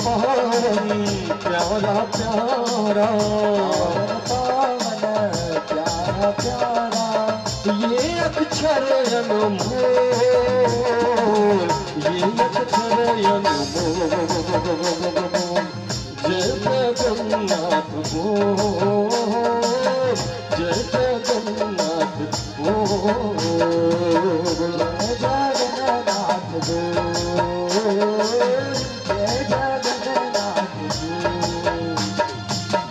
पावन प्यारा प्यारा, पावन प्यारा प्यारा, ये अक्षर अनमोल, ये अक्षर अनमोल, जय जगन्नाथ बोल, जय जगन्नाथ बोल, जय जगन्नाथ बोल, जय जगन्नाथ बोल,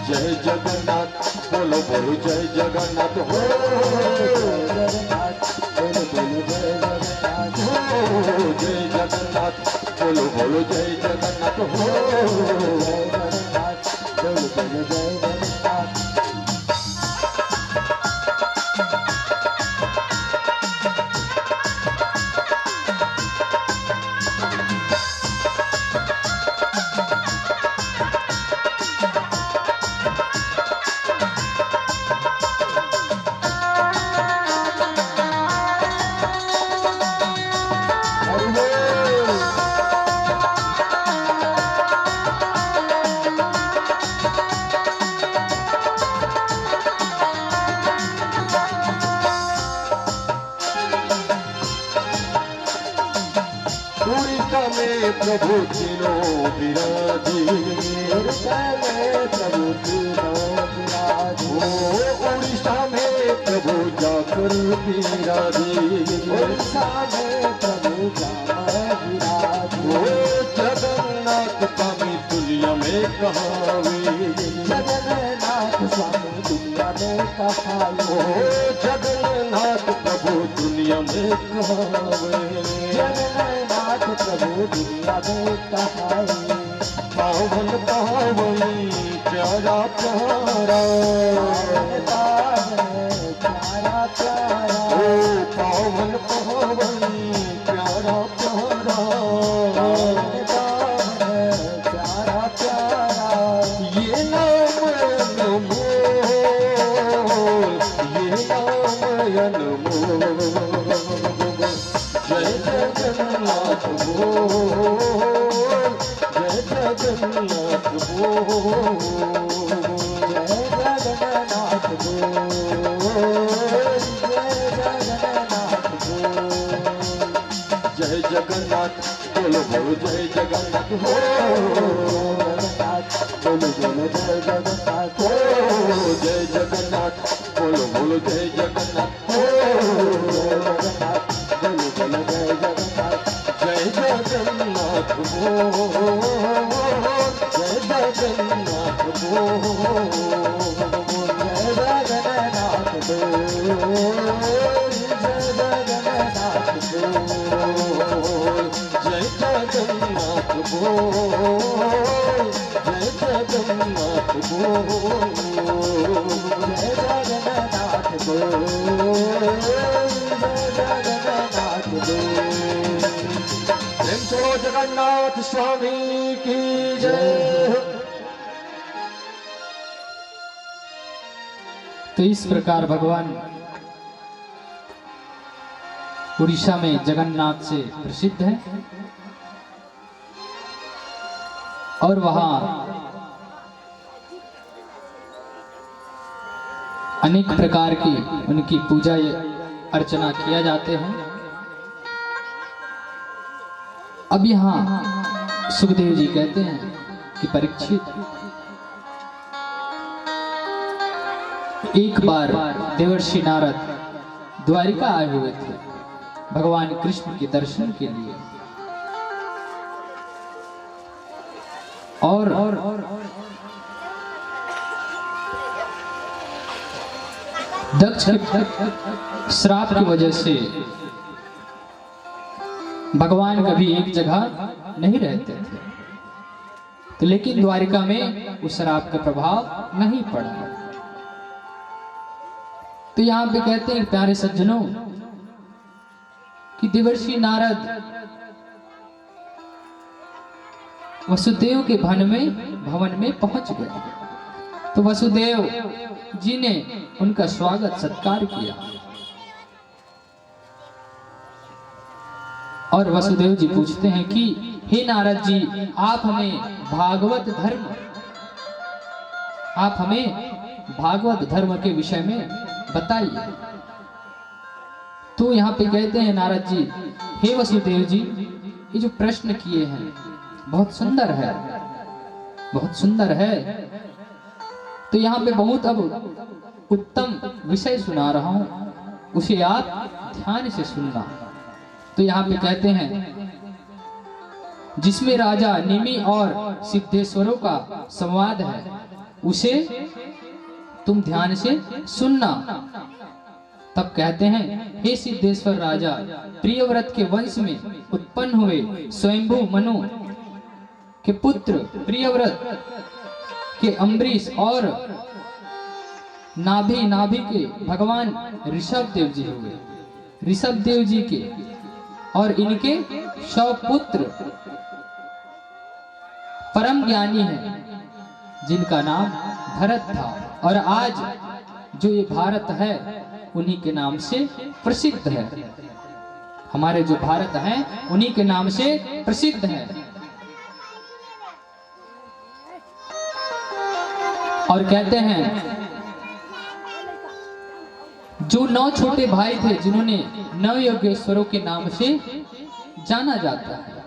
जय जगन्नाथ बोलो बोलो जय जगन्नाथ हो, जगन्नाथ बोलो बोलो जय जगन्नाथ हो जय जगन्नाथ बोलो बोलो जय जगन्नाथ हो, जय जगन्नाथ बोलो बोलो जय जगन्नाथ। उड़ीसा में प्रभु तीनों विराजी, उड़ीसा में प्रभु तीनों विराजी, ओ उड़ीसा में प्रभु जाकर विराजी, उड़ीसा में प्रभु जाकर विराजी, ओ जगन्नाथ स्वामी दुनिया में कहावे, जगन्नाथ स्वामी दुनिया में कहावे, ओ जगन्नाथ प्रभु दुनिया में कहावे, जगन्नाथ प्रभु दुनिया में कहावे, पावन पावन प्यारा प्यारा, प्यारा प्यारा, ओ पावन पावन प्यारा प्यारा, प्यारा प्यारा, ये नाम अनमोल, ये नाम अनमोल, जय जगन्नाथ बोल, जय जगन्नाथ बोल, जय जगन्नाथ बोल, जय जगन्नाथ बोल, जय जगन्नाथ बोलो बोलो जय जगन्नाथ हो, जगन्नाथ बोलो बोलो जय जगन्नाथ हो जय जगन्नाथ बोलो बोलो जय जगन्नाथ हो, जगन्नाथ बोलो बोलो जय जगन्नाथ, जय जगन्नाथ बोल, जय जगन्नाथ बोल, जय जगन्नाथ बोल, जय जगन्नाथ बोल, जय जगन्नाथ बोल, जय जगन्नाथ बोल, जय जगन्नाथ बोल, जय जगन्नाथ बोल। प्रेम से बोलो जगन्नाथ स्वामी की जय। तो इस प्रकार भगवान उड़ीसा में जगन्नाथ से प्रसिद्ध है और वहां अनेक प्रकार की उनकी पूजा अर्चना किया जाते हैं। अब यहाँ सुखदेव जी कहते हैं कि परीक्षित, एक बार देवर्षि नारद द्वारिका आए हुए थे भगवान कृष्ण के दर्शन के लिए, और दक्ष के श्राप की वजह से भगवान कभी एक जगह नहीं रहते थे, तो लेकिन द्वारिका में उस श्राप का प्रभाव नहीं पड़ा। तो यहां पे कहते हैं प्यारे सज्जनों कि देवर्षि नारद वसुदेव के भवन में पहुंच गए। तो वसुदेव जी ने उनका स्वागत सत्कार किया। और वसुदेव जी पूछते हैं कि हे नारद जी, आप हमें भागवत धर्म के विषय में बताइए। तो यहाँ पे कहते हैं नारद जी, हे वसुदेव जी, ये जो प्रश्न किए हैं बहुत सुंदर है, बहुत सुंदर है। तो यहाँ पे बहुत अब उत्तम विषय सुना रहा हूं, उसे आप ध्यान से सुनना। तो यहाँ पे कहते हैं, जिसमें राजा निमि और सिद्धेश्वरों का संवाद है, उसे तुम ध्यान से सुनना। तब कहते हैं, हे सिद्धेश्वर राजा, प्रियव्रत के वंश में उत्पन्न हुए स्वयंभू मनु के पुत्र प्रियव्रत के अम्बरीश और नाभि के भगवान ऋषभ देव जी हुए। ऋषभ देव जी के और इनके 100 पुत्र परम ज्ञानी हैं, जिनका नाम भरत था। और आज जो ये भारत है उन्हीं के नाम से प्रसिद्ध है। हमारे जो भारत है उन्हीं के नाम से प्रसिद्ध है। और कहते हैं, जो 9 छोटे भाई थे जिन्होंने 9 योगेश्वरों के नाम से जाना जाता है।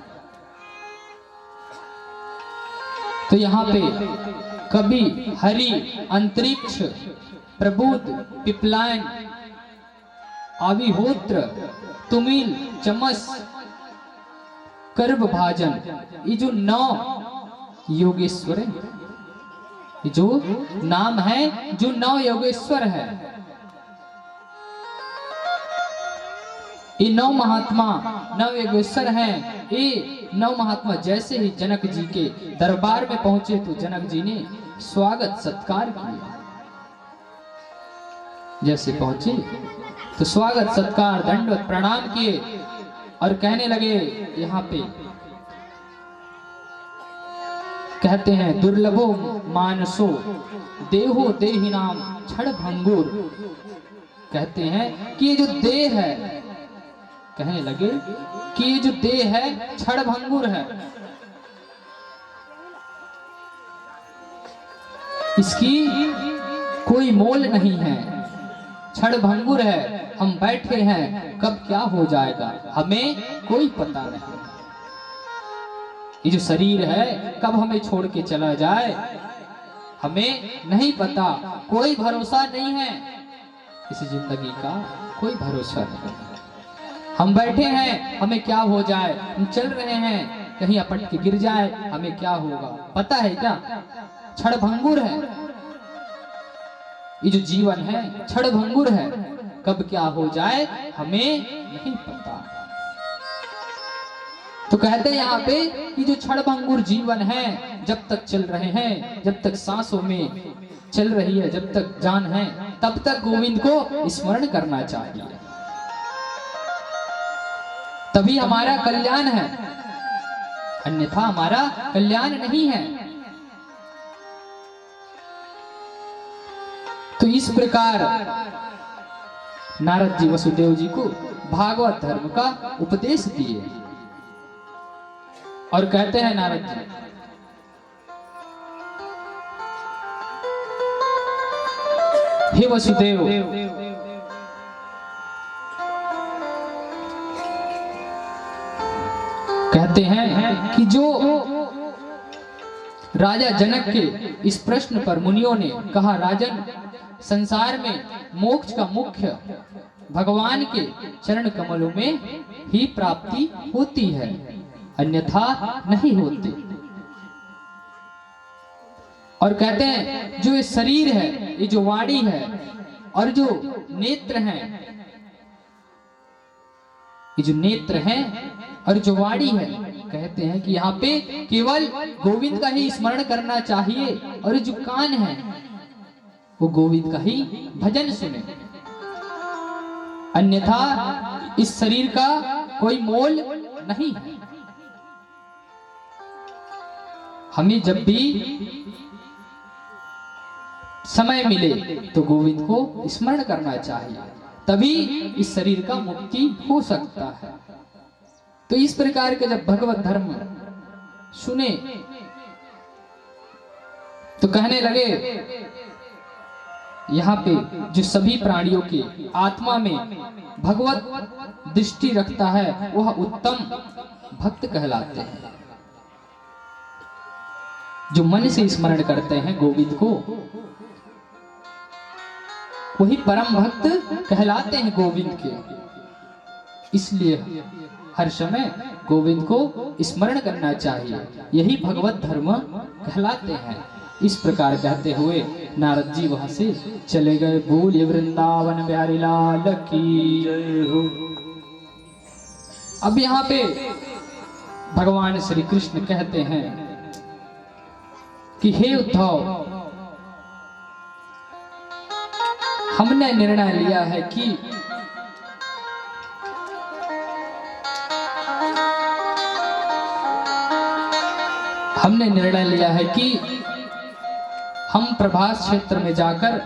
तो यहाँ पे कवि हरि, अंतरिक्ष, प्रबुद्ध, पिपलायन, आविहोत्र, तुमिल, चमस, कर्ब भाजन, ये जो 9 योगेश्वर हैं, जो नाम है, जो 9 योगेश्वर है, ये 9 महात्मा 9 योगेश्वर हैं। ये 9 महात्मा जैसे ही जनक जी के दरबार में पहुंचे तो जनक जी ने स्वागत सत्कार किया। जैसे पहुंचे तो स्वागत सत्कार दंडवत प्रणाम किए और कहने लगे, यहाँ पे कहते हैं, दुर्लभो मानसो देहो देहि नाम क्षण भंगुर। कहते हैं कि ये जो देह है, कहने लगे कि ये जो देह है क्षण भंगुर है, इसकी कोई मोल नहीं है, क्षण भंगुर है। हम बैठे हैं, कब क्या हो जाएगा हमें कोई पता नहीं। ये जो शरीर है कब हमें छोड़ के चला जाए हमें नहीं पता, कोई भरोसा नहीं है। इस जिंदगी का कोई भरोसा नहीं। हम बैठे हैं, हमें क्या हो जाए, हम चल रहे हैं, कहीं अपट के गिर जाए, हमें क्या होगा पता है क्या? क्षण भंगुर है ये जो जीवन है, क्षण भंगुर है, कब क्या हो जाए हमें नहीं पता। तो कहते हैं यहाँ पे कि जो क्षण भंगुर जीवन है, जब तक चल रहे हैं, जब तक सांसों में चल रही है, जब तक जान है, तब तक गोविंद को स्मरण करना चाहिए, तभी हमारा कल्याण है, अन्यथा हमारा कल्याण नहीं है। तो इस प्रकार नारद जी वसुदेव जी को भागवत धर्म का उपदेश दिए और कहते हैं नारद जी, हे वसुदेव, कहते हैं कि जो राजा जनक के इस प्रश्न पर मुनियों ने कहा, राजन, संसार में मोक्ष का मुख्य भगवान के चरण कमलों में ही प्राप्ति होती है, अन्यथा नहीं होती। और कहते हैं जो ये शरीर है, ये जो वाणी है और जो नेत्र हैं, ये जो नेत्र हैं और जो वाणी है, कहते हैं कि यहाँ पे केवल गोविंद का ही स्मरण करना चाहिए और जो कान है वो गोविंद का ही भजन सुने, अन्यथा इस शरीर का कोई मोल नहीं है। हमें जब भी समय मिले तो गोविंद को स्मरण करना चाहिए, तभी इस शरीर का मुक्ति हो सकता है। तो इस प्रकार के जब भगवत धर्म सुने तो कहने लगे यहाँ पे जो सभी प्राणियों की आत्मा में भगवत दृष्टि रखता है वह उत्तम भक्त कहलाते हैं। जो मन से स्मरण करते हैं गोविंद को वही परम भक्त कहलाते हैं गोविंद के। इसलिए हर समय गोविंद को स्मरण करना चाहिए, यही भगवत धर्म कहलाते हैं। इस प्रकार कहते हुए नारद जी वहां से चले गए। बोलिए वृंदावन बिहारी लाल की जय हो। अब यहाँ पे भगवान श्री कृष्ण कहते हैं कि हे उद्धव, हमने निर्णय लिया है कि हम प्रभास क्षेत्र में जाकर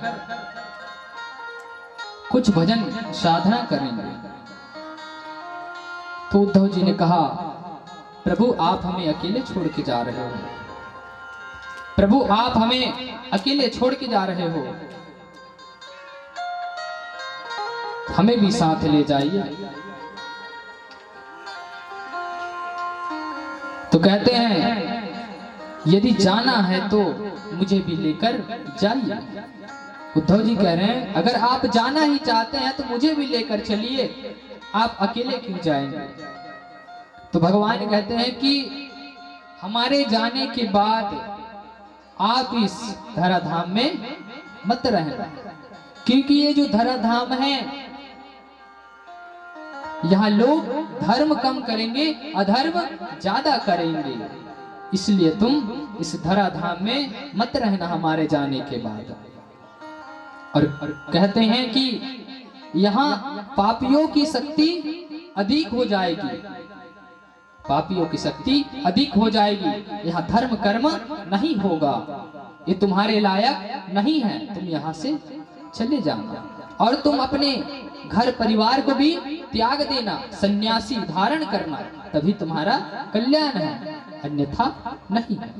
कुछ भजन साधना करेंगे। तो उद्धव जी ने कहा, प्रभु आप हमें अकेले छोड़ के जा रहे हो, प्रभु आप हमें अकेले छोड़ के जा रहे हो, हमें भी साथ ले जाइए। तो कहते हैं यदि जाना है तो मुझे भी लेकर जाइए। उद्धव जी कह रहे हैं अगर आप जाना ही चाहते हैं तो मुझे भी लेकर चलिए, आप अकेले क्यों जाएंगे। तो भगवान कहते हैं कि हमारे जाने के बाद आप इस धराधाम में मत रहना, क्योंकि ये जो धराधाम है यहाँ लोग धर्म कम करेंगे, अधर्म ज्यादा करेंगे, इसलिए तुम इस धराधाम में मत रहना हमारे जाने के बाद। और कहते हैं कि यहाँ पापियों की शक्ति अधिक हो जाएगी, पापियों की शक्ति अधिक हो जाएगी, यहाँ धर्म कर्म नहीं होगा, ये तुम्हारे लायक नहीं है, तुम यहाँ से चले जाना और तुम अपने घर परिवार को भी त्याग देना, सन्यासी धारण करना, तभी तुम्हारा कल्याण है, अन्यथा नहीं है।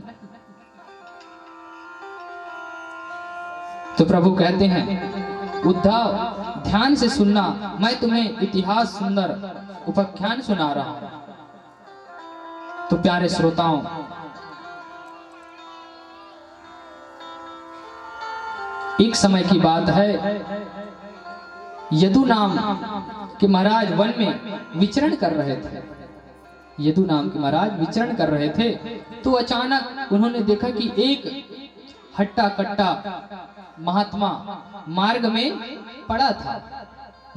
तो प्रभु कहते हैं उद्धव ध्यान से सुनना, मैं तुम्हें इतिहास सुंदर उपाख्यान सुना रहा हूं। तो प्यारे श्रोताओं, एक समय की बात है, यदु नाम के महाराज वन में विचरण कर रहे थे। यदु नाम के महाराज विचरण कर रहे थे तो अचानक उन्होंने देखा कि एक हट्टा कट्टा महात्मा मार्ग में पड़ा था,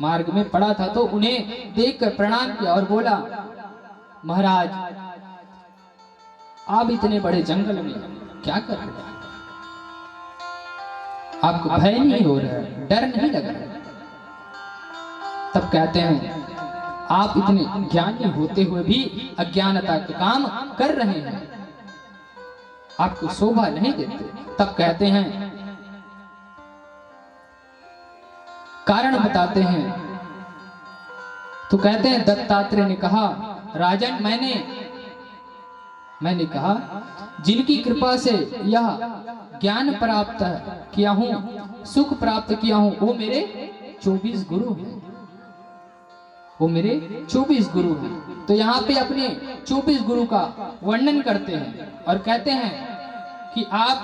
मार्ग में पड़ा था। तो उन्हें देखकर प्रणाम किया और बोला, महाराज आप इतने बड़े जंगल में क्या कर रहे हैं, आपको भय नहीं हो रहा है, डर नहीं लग रहा है। तब कहते हैं आप इतने ज्ञानी होते हुए भी अज्ञानता का काम कर रहे हैं, आपको शोभा नहीं देते। तब कहते हैं कारण बताते हैं। तो कहते हैं दत्तात्रेय ने कहा, राजन मैंने कहा जिनकी कृपा से यह ज्ञान प्राप्त किया हूं, सुख प्राप्त किया हूं, वो मेरे 24 गुरु हैं, वो मेरे 24 गुरु हैं। तो यहाँ पे अपने 24 गुरु का वर्णन करते हैं और कहते हैं कि आप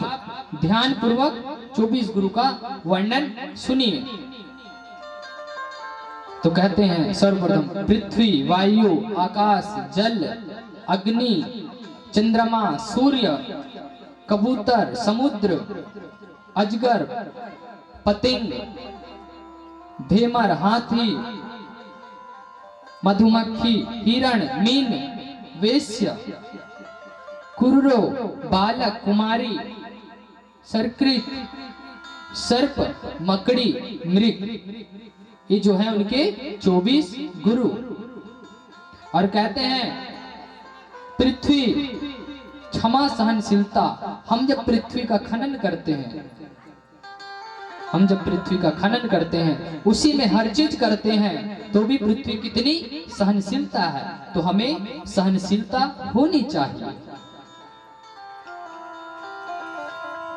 ध्यान पूर्वक 24 गुरु का वर्णन सुनिए। तो कहते हैं सर्वप्रथम पृथ्वी, वायु, आकाश, जल, अग्नि, चंद्रमा, सूर्य, कबूतर, समुद्र, अजगर, पतंग, भेमर, हाथी, मधुमक्खी, हिरण, मीन, वेश्य, कुर्रो, बालक, कुमारी, सर्कृत, सर्प, मकड़ी, मृग, ये जो है उनके 24 गुरु। और कहते हैं पृथ्वी क्षमा सहनशीलता, हम जब पृथ्वी का खनन करते हैं हम जब पृथ्वी का खनन करते हैं, उसी में हर चीज करते हैं, तो भी पृथ्वी कितनी सहनशीलता है, तो हमें सहनशीलता होनी चाहिए।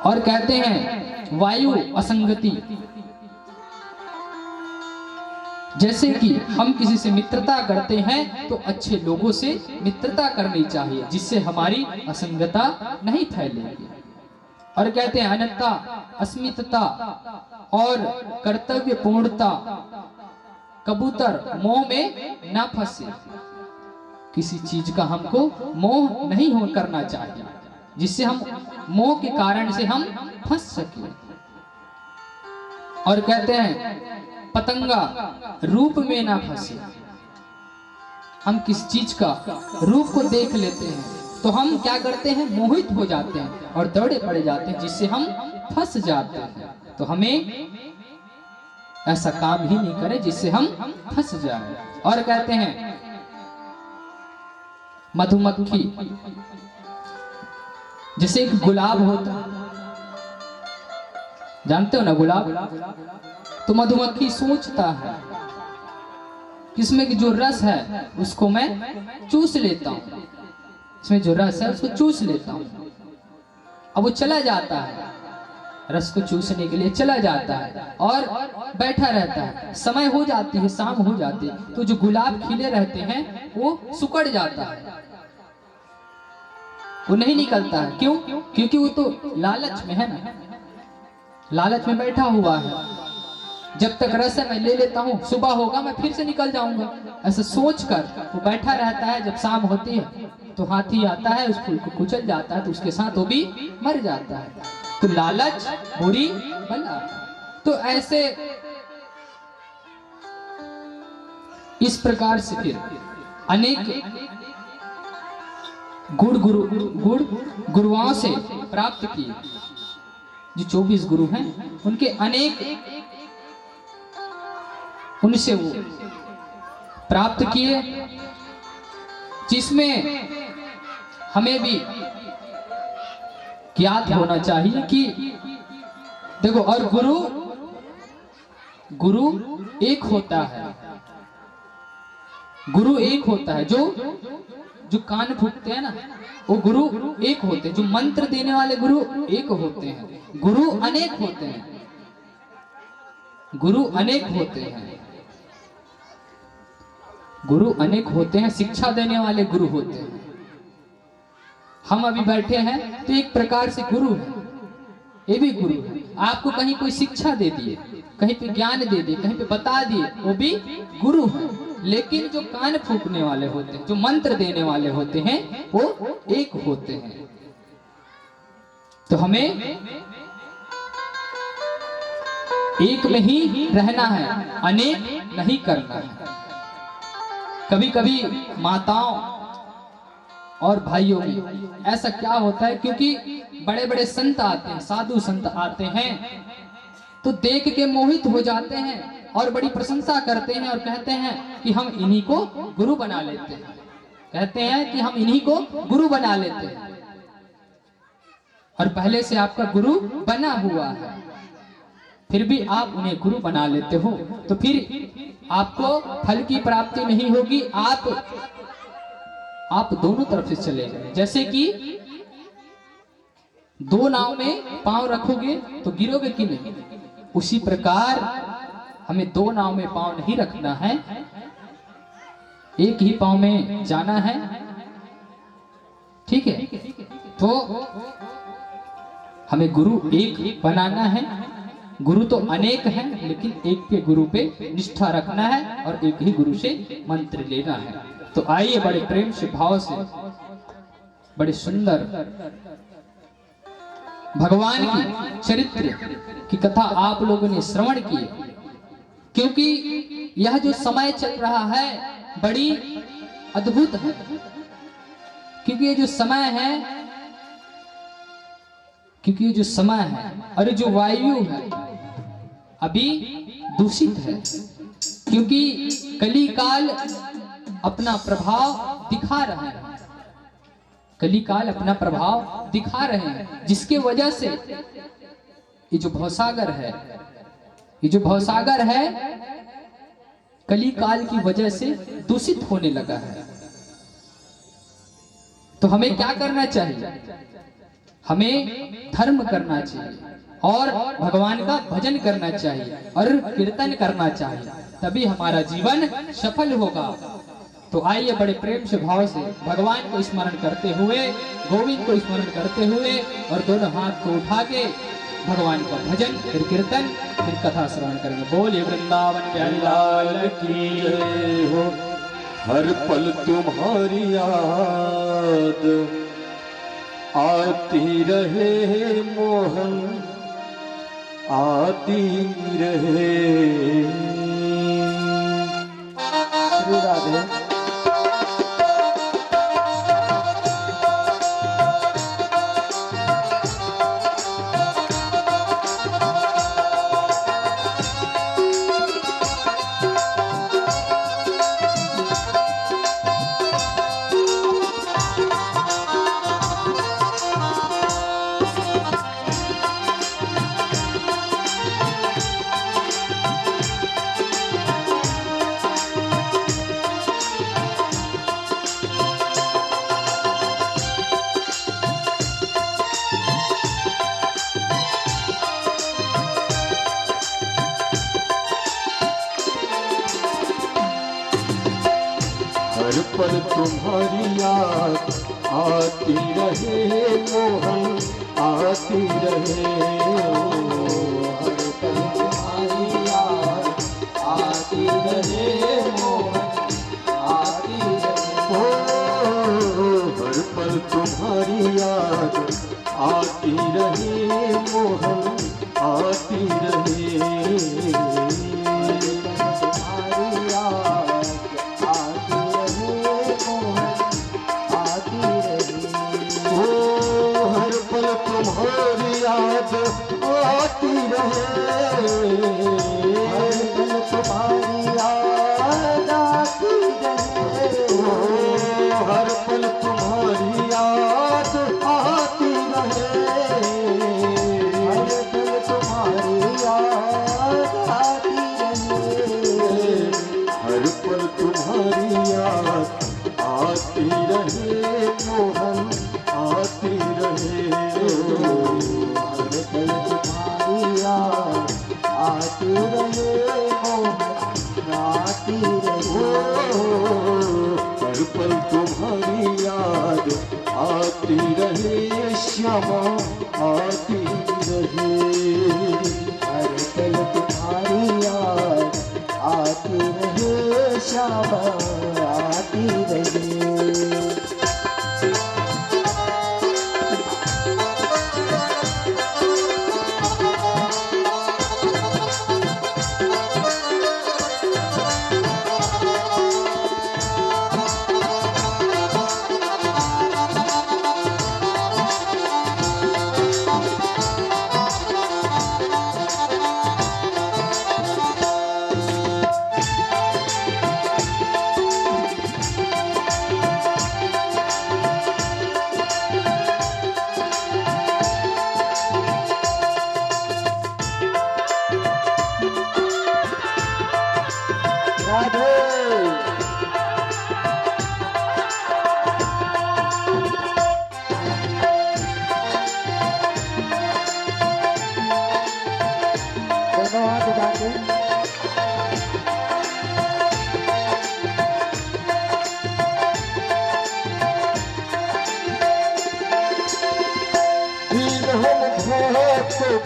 और कहते हैं वायु असंगति, जैसे कि हम किसी से मित्रता करते हैं तो अच्छे लोगों से मित्रता करनी चाहिए, जिससे हमारी असंगता नहीं फैलेगी। और कहते हैं अनन्यता, अस्मितता और कर्तव्य पूर्णता। कबूतर मोह में ना फंसे, किसी चीज का हमको मोह नहीं हो करना चाहिए, जिससे हम मोह के कारण से हम फंस सके। और कहते हैं पतंगा रूप में ना फंसे, हम किस चीज का रूप को देख लेते हैं तो हम क्या करते हैं, मोहित हो जाते हैं और दौड़े पड़े जाते हैं, जिससे हम फंस जाते हैं। तो हमें ऐसा काम ही नहीं करें जिससे हम फंस जाएं। और कहते हैं मधुमक्खी, जैसे एक गुलाब होता है, जानते हो ना गुलाब, तो मधुमक्खी सोचता है इसमें जो रस है उसको मैं चूस लेता हूं, इसमें जो रस है उसको चूस लेता हूं। अब वो चला जाता है, रस को चूसने के लिए चला जाता है और बैठा रहता है। समय हो जाती है, शाम हो जाती है, तो जो गुलाब खिले रहते हैं वो सुकड़ जाता है, वो नहीं निकलता है। क्यों? क्योंकि वो तो लालच में है ना, लालच में बैठा हुआ है। जब तक रस है मैं ले लेता हूँ, सुबह होगा मैं फिर से निकल जाऊंगा, ऐसा सोचकर वो बैठा रहता है। जब शाम होती है तो हाथी आता है, उस फूल को कुचल जाता है, तो उसके साथ वो भी मर जाता है। तो लालच बुरी बला। तो ऐसे इस प्रकार से फिर अनेक गुरुओं से प्राप्त किए, जो 24 गुरु हैं उनके अनेक, उनसे वो प्राप्त किए, जिसमें हमें भी ज्ञात होना चाहिए कि देखो, और गुरु एक होता है, गुरु एक होता है। जो कान फूकते हैं ना वो गुरु एक होते हैं, जो मंत्र देने वाले गुरु एक होते हैं। गुरु अनेक होते हैं, गुरु अनेक होते हैं, गुरु अनेक होते हैं। शिक्षा देने वाले गुरु होते हैं। हम अभी बैठे हैं तो एक प्रकार से गुरु है, ये भी गुरु है। आपको कहीं कोई शिक्षा दे दिए, कहीं पे ज्ञान दे दिए, कहीं पे बता दिए, वो भी गुरु है। लेकिन जो कान फूकने वाले होते हैं, जो मंत्र देने वाले होते हैं, वो एक होते हैं। तो हमें एक में ही रहना है, अनेक नहीं करना है। कभी कभी माताओं और भाइयों में ऐसा क्या होता है, क्योंकि बड़े बड़े संत आते हैं, साधु संत आते हैं, तो देख के मोहित हो जाते हैं और बड़ी प्रशंसा करते हैं और कहते हैं कि हम इन्हीं को गुरु बना लेते हैं, कहते हैं कि हम इन्हीं को गुरु बना लेते हैं। और पहले से आपका गुरु बना हुआ है, फिर भी आप उन्हें गुरु बना लेते हो, तो फिर आपको फल की प्राप्ति नहीं होगी। आप दोनों तरफ से चले गए। जैसे कि दो नाव में पांव रखोगे तो गिरोगे कि नहीं, उसी प्रकार हमें दो नाव में पांव नहीं रखना है, एक ही पांव में जाना है। ठीक है, तो हमें गुरु एक बनाना है। गुरु तो अनेक हैं, लेकिन एक के गुरु पे निष्ठा रखना है और एक ही गुरु से मंत्र लेना है। तो आइए बड़े प्रेम से, भाव से, बड़े सुंदर भगवान की चरित्र की कथा आप लोगों ने श्रवण की, क्योंकि यह जो समय चल रहा है बड़ी अद्भुत है। क्योंकि ये जो समय है और जो वायु है अभी दूषित है, क्योंकि कली काल अपना प्रभाव दिखा रहा है, कली काल अपना प्रभाव दिखा रहे हैं, जिसके वजह से ये जो भवसागर है ये जो भवसागर है कली काल की वजह से दूषित होने लगा है। तो हमें क्या करना चाहिए? हमें धर्म करना चाहिए और भगवान का भजन करना चाहिए और कीर्तन करना चाहिए, तभी हमारा जीवन सफल होगा। तो आइए बड़े प्रेम से भाव से भगवान को स्मरण करते हुए, गोविंद को स्मरण करते हुए और दोनों हाथ को उठा के भगवान का भजन, फिर कीर्तन, फिर कथा श्रवण करेंगे। बोलिए वृंदावन बिहारी लाल की जय हो। हर पल तुम्हारी याद आती रहे मोहन, आती रहे। श्री राधे। हर पल तुम्हारी याद आती रहे मोहन, आती रहे। हर पल तुम्हारी याद आती रहे मोहन, आती रहे। हर पल तुम्हारी याद आती रहे मोहन, आती रहे। तुम्हारी याद आती रहे, हर पल तुम्हारी याद आती रहे। हर पल तुम्हारी याद आती रहे, हर पल तुम्हारी याद आती रहे। हर पल तुम्हारी याद आती रहे मोहन, आती रहे। हर पल तुम्हारी याद आती रहे मोहन, आती रहे। हर पल तुम्हारी याद आती रहे श्यामा, आती रहे। हर पल तुम्हारी याद आती रहे श्यामा, आती रहे।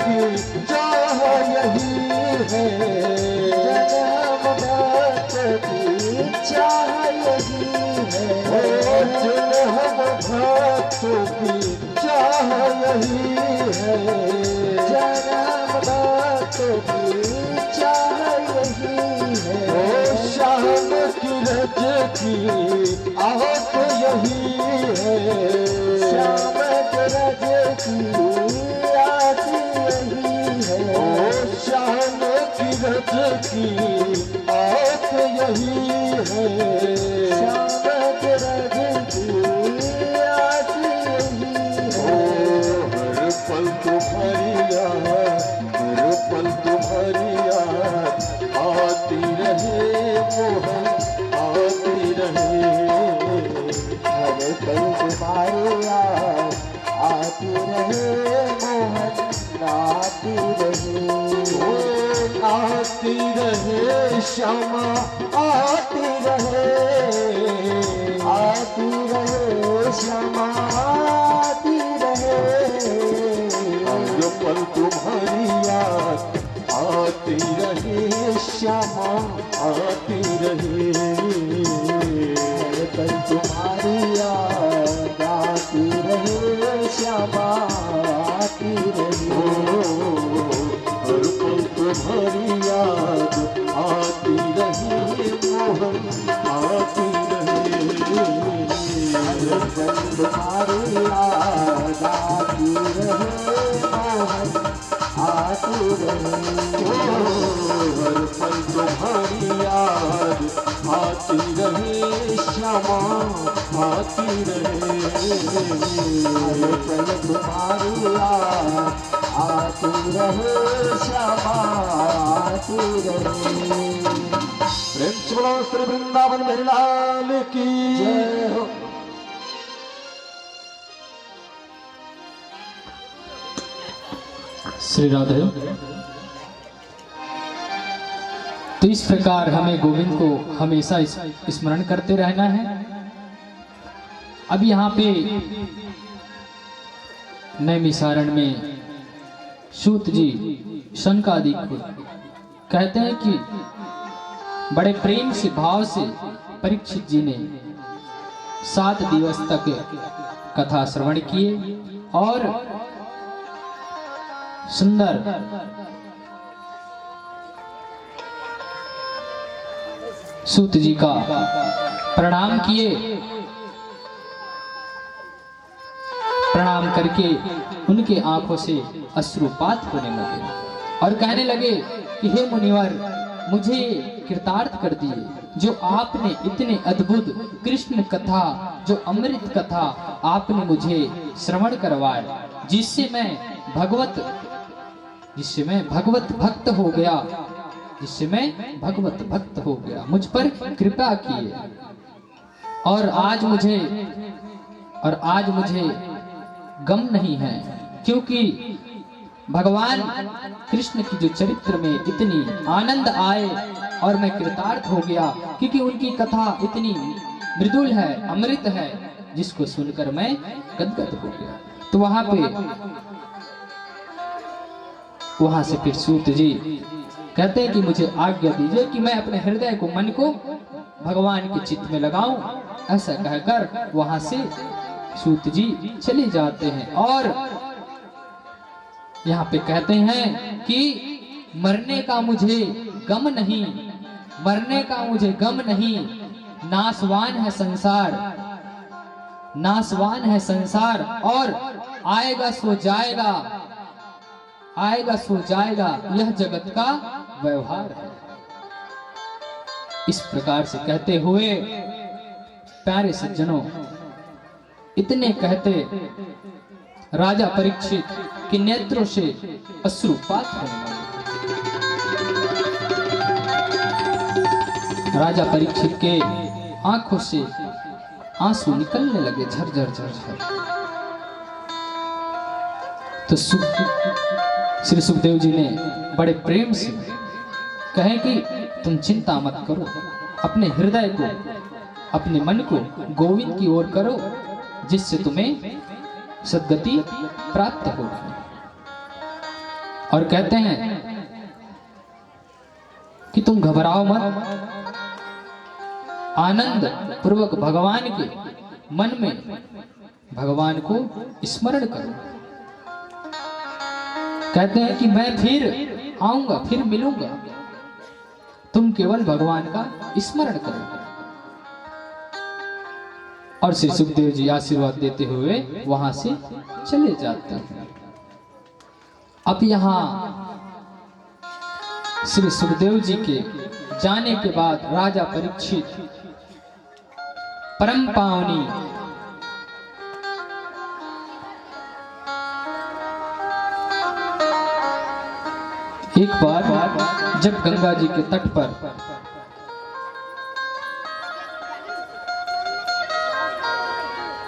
की चाह यही है, जन्म भक्त की चाह यही है। जन्म भक्त की चाह यही है, जन्म भक्त की चाह यही है। श्याम की रज की आहट यही है, श्याम रज की आस यही है। श्याम की रज की आहट यही है, श्याम रज की आस यही है। हर पल तुम्हारी याद, हर पल तुम्हारी याद पल तुम्हारी याद आती रहे मोहन आती रहे आती रहे श्यामा आती रहे क्षमा आती रहे जो पल तुम्हारी याद आती रहे श्यामा आती रहे पल तुम्हारी याद आती रहे श्यामा आती रहे हर पल तुम्हारी याद आती रहे मोहन आती रहे तुम्हारी याद आती रहे मोहन आती रहे हर पल तुम्हारी याद आती रहे श्यामा आती रहे पल तुम्हारी याद आती रहे श्यामा आती रहे प्रेम से बोलो श्री वृंदावन मेरे लाल की जय हो। श्री राधे। तो इस प्रकार हमें गोविंद को हमेशा स्मरण करते रहना है। अब यहाँ पे नैमिषारण्य में सूत जी शंकादिक को कहते हैं कि बड़े प्रेम से भाव से परीक्षित जी ने 7 दिवस तक कथा श्रवण किए और सुंदर सूत जी का प्रणाम किए। प्रणाम करके उनके आंखों से अश्रुपात होने लगे और कहने लगे कि हे मुनिवर, मुझे कृतार्थ कर दिए। जो आपने इतने अद्भुत कृष्ण कथा, जो अमृत कथा आपने मुझे श्रवण करवाया, जिससे मैं भगवत भक्त हो गया, मुझ पर कृपा किए। और आज मुझे गम नहीं है, क्योंकि भगवान कृष्ण की जो चरित्र में इतनी आनंद आए और मैं कृतार्थ हो गया, क्योंकि उनकी कथा इतनी मृदुल है, अमृत है, जिसको सुनकर मैं गदगद हो गया। तो वहां से फिर सूत जी कहते हैं कि मुझे आज्ञा दीजिए कि मैं अपने हृदय को, मन को भगवान के चित्त में लगाऊं। ऐसा कहकर वहां से सूत जी चले जाते हैं। और यहाँ पे कहते हैं कि मरने का मुझे गम नहीं, नाशवान है संसार, और आएगा सो जाएगा, यह जगत का व्यवहार है। इस प्रकार से कहते हुए प्यारे सज्जनों, इतने कहते राजा परीक्षित के नेत्रों से अश्रुपात होने लगे। राजा परीक्षित के आंखों से आंसू निकलने लगे, झरझर झरझर। तो श्री सुखदेव जी ने बड़े प्रेम से कहे कि तुम चिंता मत करो, अपने हृदय को, अपने मन को गोविंद की ओर करो, जिससे तुम्हें सद्गति प्राप्त होगी। और कहते हैं कि तुम घबराओ मत, आनंद पूर्वक भगवान के मन में भगवान को स्मरण करो। कहते हैं कि मैं फिर आऊंगा, फिर मिलूंगा, तुम केवल भगवान का स्मरण करो। और श्री सुखदेव जी आशीर्वाद देते हुए वहां से चले जाते हैं। अब यहाँ श्री सुखदेव जी के जाने के बाद राजा परीक्षित परम पावनी एक बार जब गंगा जी के तट पर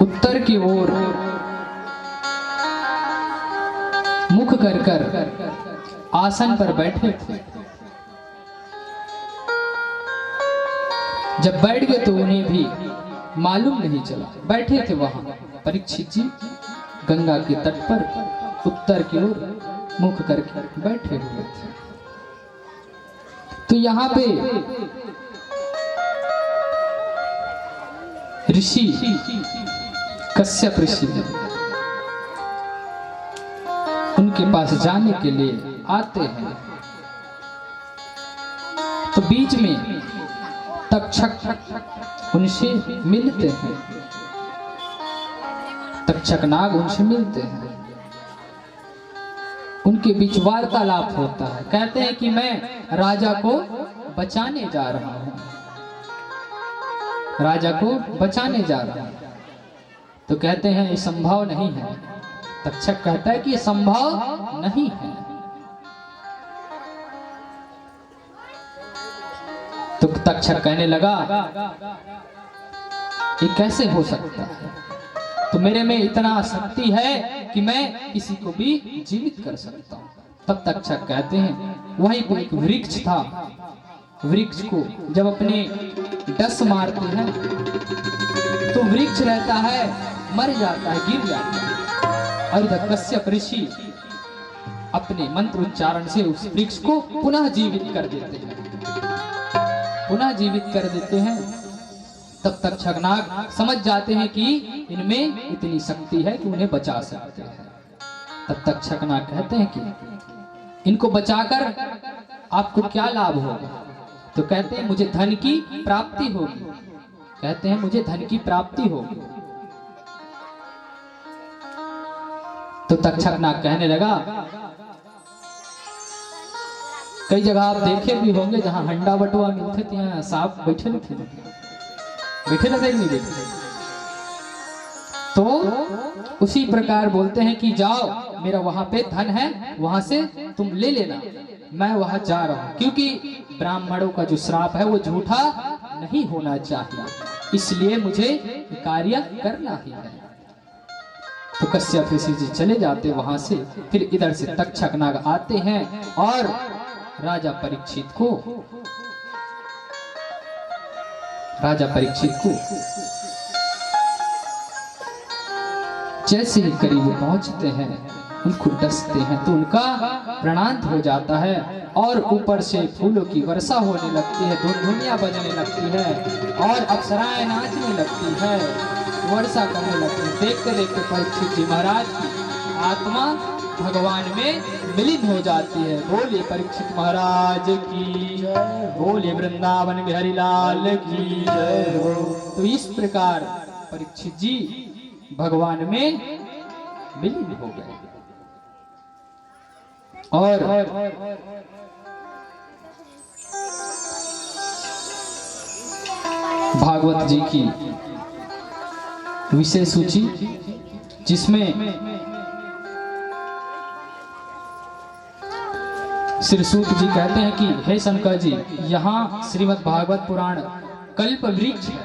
उत्तर की ओर मुख कर आसन पर बैठे थे। जब बैठ गए तो उन्हें भी मालूम नहीं चला, बैठे थे वहां। परीक्षित जी गंगा के तट पर उत्तर की ओर मुख करके बैठे हुए थे। तो यहाँ पे ऋषि कश्यप ऋषि उनके पास जाने के लिए आते हैं। तो बीच में तक्षक उनसे मिलते हैं, तक्षक नाग उनसे मिलते हैं। उनके बीच वार्तालाप होता है। कहते हैं कि मैं राजा को बचाने जा रहा हूं, राजा को बचाने जा रहा हूं। तो कहते हैं ये संभव नहीं है। तक्षक कहता है कि ये संभव नहीं है। तो तक्षक कहने लगा ये कैसे हो सकता है? तो मेरे में इतना शक्ति है कि मैं किसी को भी जीवित कर सकता हूं। तब तक्षक कहते हैं वहीं पर एक वृक्ष था, वृक्ष को जब अपने डस मारते हैं तो वृक्ष रहता है, मर जाता है, गिर जाता है। और इधर कश्यप ऋषि अपने मंत्र उच्चारण से उस वृक्ष को पुनः जीवित कर देते हैं, पुनः जीवित कर देते हैं। तब तक तक्षकनाग समझ जाते हैं कि इनमें इतनी शक्ति है कि उन्हें बचा सकते हैं। तब तक तक्षकनाग कहते हैं कि इनको बचाकर आपको क्या लाभ होगा? तो कहते हैं मुझे धन की प्राप्ति होगी। कहते हैं मुझे धन की प्राप्ति होगी। तो तक्षकनाग कहने लगा कई जगह आप देखे भी होंगे जहां हंडा बटुआ मिलते थे, यहाँ सांप बैठे थे, बैठे रहते नहीं बैठे। तो उसी प्रकार बोलते हैं कि जाओ मेरा वहां पे धन है, वहां से तुम ले लेना, मैं वहां जा रहा हूं। क्योंकि ब्राह्मणों का जो श्राप है वो झूठा नहीं होना चाहिए, इसलिए मुझे कार्य करना ही है। तो कश्यप ऋषि जी चले जाते वहां से। फिर इधर से तक्षकनाग आते हैं और राजा परीक्षित को जैसे ही करीब पहुंचते हैं उनको डसते हैं तो उनका प्राणांत हो जाता है और ऊपर से फूलों की वर्षा होने लगती है, धुनिया बजने लगती है और अप्सराएं नाचने लगती है, वर्षा करने लगती है। देखते देखते परीक्षित जी महाराज की आत्मा भगवान में विलीन हो जाती है। बोले परीक्षित महाराज की जय, बोले वृंदावन बिहारी लाल की जय हो। तो इस प्रकार परीक्षित जी भगवान में विलीन हो गए। और भागवत जी की विषय सूची जिसमें श्री सूत जी कहते हैं कि हे शंकर जी, यहाँ श्रीमद् भागवत पुराण कल्प वृक्ष है,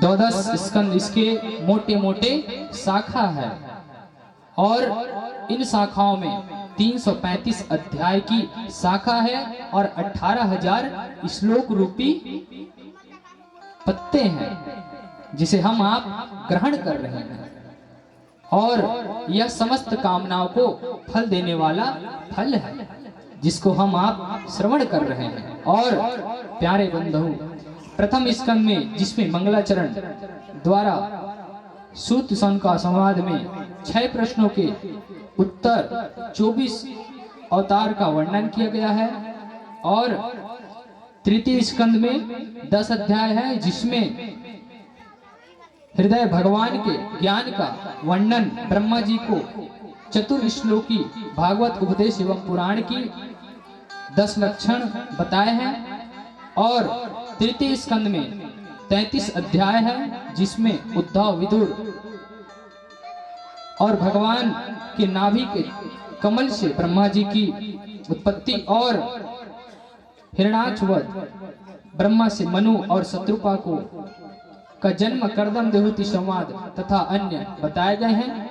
12 स्कंद इसके मोटे मोटे शाखा है और इन शाखाओं में 335 अध्याय की शाखा है और 18,000 श्लोक रूपी पत्ते हैं जिसे हम आप ग्रहण कर रहे हैं। और यह समस्त कामनाओं को फल देने वाला फल है जिसको हम आप श्रवण कर रहे हैं। और प्यारे बंधु, प्रथम स्कंद में जिसमें मंगलाचरण द्वारा सूत का संवाद में 6 प्रश्नों के उत्तर 24 अवतार का वर्णन किया गया है। और तृतीय स्कंद में 10 अध्याय है जिसमें हृदय भगवान के ज्ञान का वर्णन, ब्रह्मा जी को चतुर्श्लोकी भागवत उपदेश एवं पुराण की 10 लक्षण बताए हैं। और तृतीय स्कंद में 33 अध्याय है जिसमें उद्धव, विदुर और भगवान के नाभि के कमल से ब्रह्मा जी की उत्पत्ति और हिरणाक्ष वध ब्रह्मा से मनु और शत्रुपा को का जन्म, कर्दम देहूति संवाद तथा अन्य बताए गए हैं।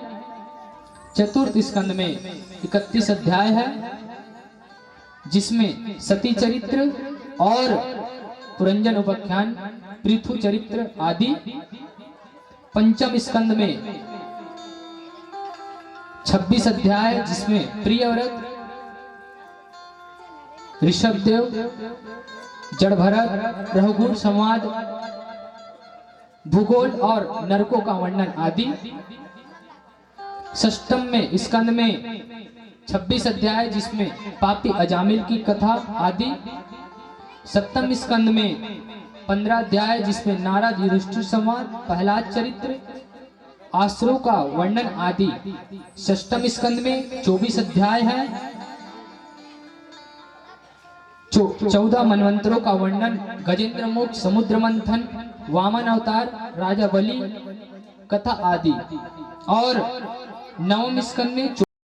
चतुर्थ स्कंद में 31 अध्याय है, जिसमें सती चरित्र और पुरंजन उपाख्यान, पृथु चरित्र आदि। पंचम स्कंद में 26 अध्याय, जिसमें प्रियव्रत, ऋषभदेव, जड़भरत, रघुगुण संवाद, भूगोल और नरकों का वर्णन आदि। षष्टम में स्कंद में 26 अध्याय, जिसमें पापी अजामिल की कथा आदि। सप्तम स्कंद में 15 अध्याय, जिसमें नारद युधिष्ठिर संवाद, प्रहलाद चरित्र, आसुरों का वर्णन आदि। षष्टम स्कंद में 24 अध्याय है, 14 मनवंतरों का वर्णन, गजेंद्र मोक्ष, समुद्र मंथन, वामन अवतार, राजा बलि कथा आदि। और नवम स्कंद में